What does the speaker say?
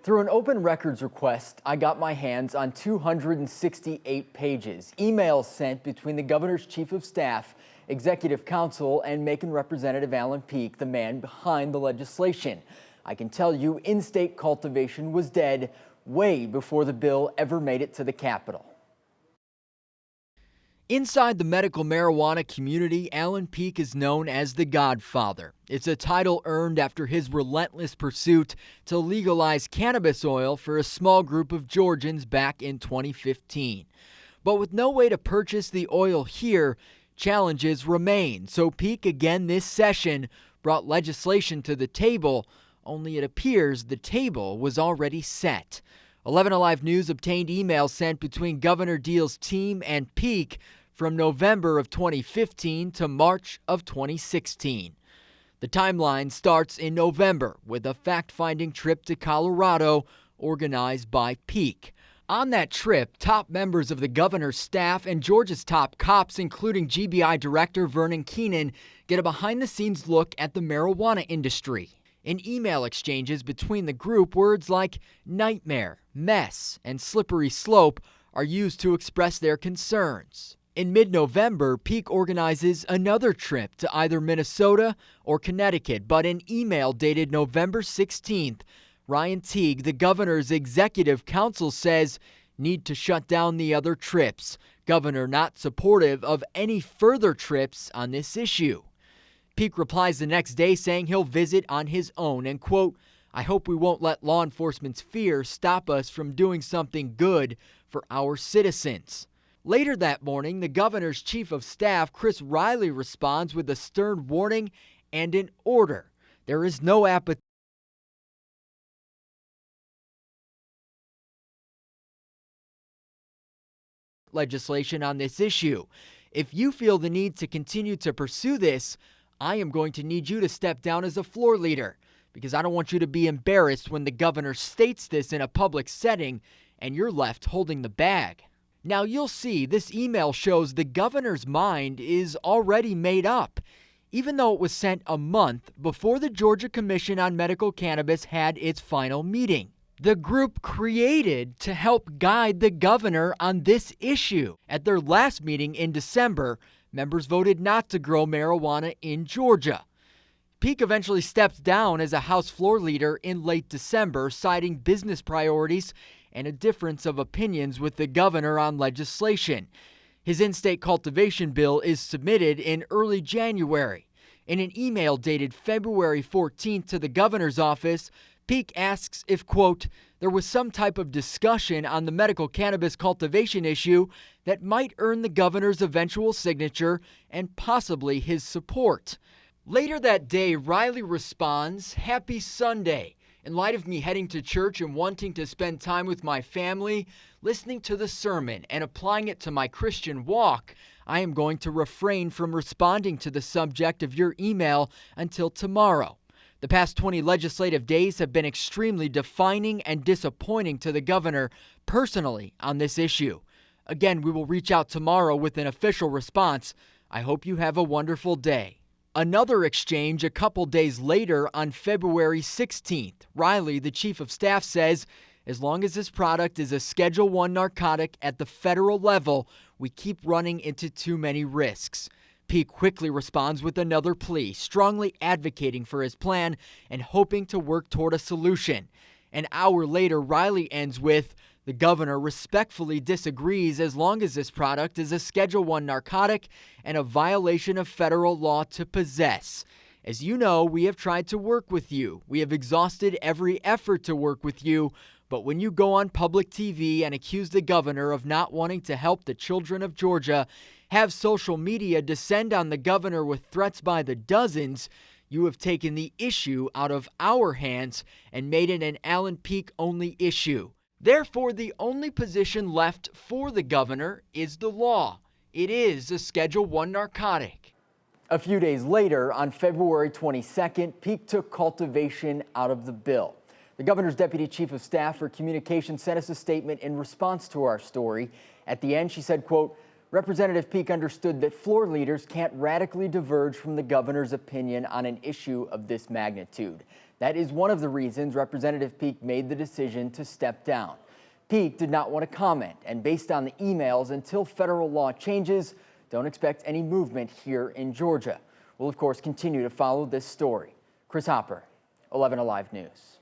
Through an open records request, I got my hands on 268 pages, emails sent between the governor's chief of staff, executive council, and Macon Representative Alan Peake, the man behind the legislation. I can tell you in-state cultivation was dead way before the bill ever made it to the Capitol. Inside the medical marijuana community, Alan Peake is known as the Godfather. It's a title earned after his relentless pursuit to legalize cannabis oil for a small group of Georgians back in 2015. But with no way to purchase the oil here, challenges remain. So Peake again this session brought legislation to the table, only it appears the table was already set. 11 Alive News obtained emails sent between Governor Deal's team and Peake from November of 2015 to March of 2016. The timeline starts in November with a fact-finding trip to Colorado organized by Peake. On that trip, top members of the governor's staff and Georgia's top cops, including GBI Director Vernon Keenan, get a behind-the-scenes look at the marijuana industry. In email exchanges between the group, words like nightmare, mess, and slippery slope are used to express their concerns. In mid-November, Peake organizes another trip to either Minnesota or Connecticut, but in email dated November 16th, Ryan Teague, the governor's executive counsel, says need to shut down the other trips. Governor not supportive of any further trips on this issue. Peake replies the next day saying he'll visit on his own and, quote, I hope we won't let law enforcement's fear stop us from doing something good for our citizens. Later that morning, the governor's chief of staff, Chris Riley, responds with a stern warning and an order. There is no appetite legislation on this issue. If you feel the need to continue to pursue this, I am going to need you to step down as a floor leader, because I don't want you to be embarrassed when the governor states this in a public setting and you're left holding the bag. Now you'll see this email shows the governor's mind is already made up, even though it was sent a month before the Georgia Commission on Medical Cannabis had its final meeting. The group created to help guide the governor on this issue. At their last meeting in December, members voted not to grow marijuana in Georgia. Peake eventually stepped down as a House floor leader in late December, citing business priorities and a difference of opinions with the governor on legislation. His in-state cultivation bill is submitted in early January. In an email dated February 14th to the governor's office, Peake asks if, quote, there was some type of discussion on the medical cannabis cultivation issue that might earn the governor's eventual signature and possibly his support. Later that day, Riley responds, Happy Sunday. In light of me heading to church and wanting to spend time with my family, listening to the sermon and applying it to my Christian walk, I am going to refrain from responding to the subject of your email until tomorrow. The past 20 legislative days have been extremely defining and disappointing to the governor personally on this issue. Again, we will reach out tomorrow with an official response. I hope you have a wonderful day. Another exchange a couple days later on February 16th. Riley, the chief of staff, says, as long as this product is a Schedule I narcotic at the federal level, we keep running into too many risks. Peake quickly responds with another plea, strongly advocating for his plan and hoping to work toward a solution. An hour later, Riley ends with, the governor respectfully disagrees as long as this product is a Schedule I narcotic and a violation of federal law to possess. As you know, we have tried to work with you. We have exhausted every effort to work with you. But when you go on public TV and accuse the governor of not wanting to help the children of Georgia, have social media descend on the governor with threats by the dozens, you have taken the issue out of our hands and made it an Alan Peake-only issue. Therefore, the only position left for the governor is the law. It is a Schedule I narcotic. A few days later, on February 22nd, Peake took cultivation out of the bill. The governor's deputy chief of staff for communications sent us a statement in response to our story. At the end, she said, quote, Representative Peake understood that floor leaders can't radically diverge from the governor's opinion on an issue of this magnitude. That is one of the reasons Representative Peake made the decision to step down. Peake did not want to comment, and based on the emails, until federal law changes, don't expect any movement here in Georgia. We'll, of course, continue to follow this story. Chris Hopper, 11 Alive News.